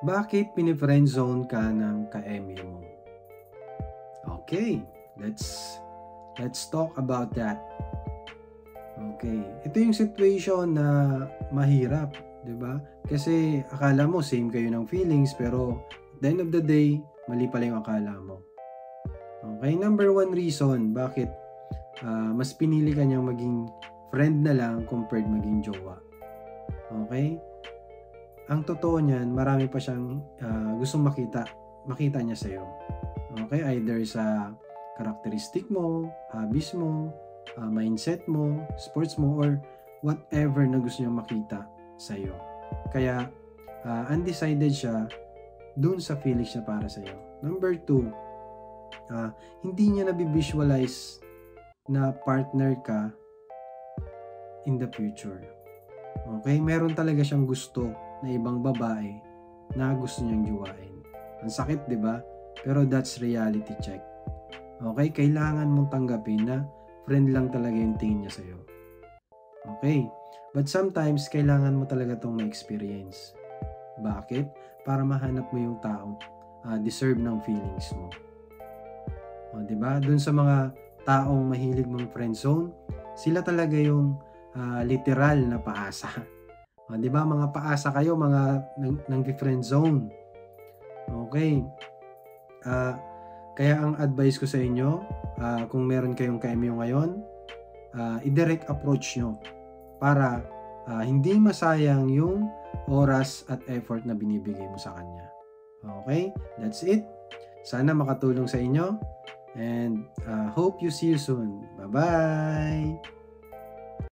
Bakit pini-friendzone ka ng ka-MU mo? Okay, let's talk about that. Okay, ito yung situation na mahirap, 'di ba? Kasi akala mo same kayo ng feelings pero at the end of the day, mali pala yung akala mo. Okay, number one reason bakit mas pinili ka niyang maging friend na lang compared maging jowa. Okay? Ang totoo niyan, marami pa siyang gustong makita niya sa'yo. Okay? Either sa characteristic mo, hobbies mo, mindset mo, sports mo, or whatever na gusto niya makita sa'yo. Kaya, undecided siya dun sa feelings niya para sa'yo. Number two, hindi niya nabivisualize na partner ka in the future. Okay? Meron talaga siyang gusto na ibang babae na gusto niyang jowain. Ang sakit, 'di ba? Pero that's reality check. Okay? Kailangan mong tanggapin na friend lang talaga yung tingin niya sa'yo. Okay? But sometimes, kailangan mo talaga itong ma-experience. Bakit? Para mahanap mo yung taong deserve ng feelings mo. O, 'di ba? Doon sa mga taong mahilig mong friendzone, sila talaga yung literal na paasa. O, 'di ba? Mga paasa kayo, mga nang-friendzone. Okay. Kaya ang advice ko sa inyo, kung meron kayong ka-MU ngayon, i-direct approach nyo para hindi masayang yung oras at effort na binibigay mo sa kanya. Okay? That's it. Sana makatulong sa inyo. And hope you see you soon. Bye-bye!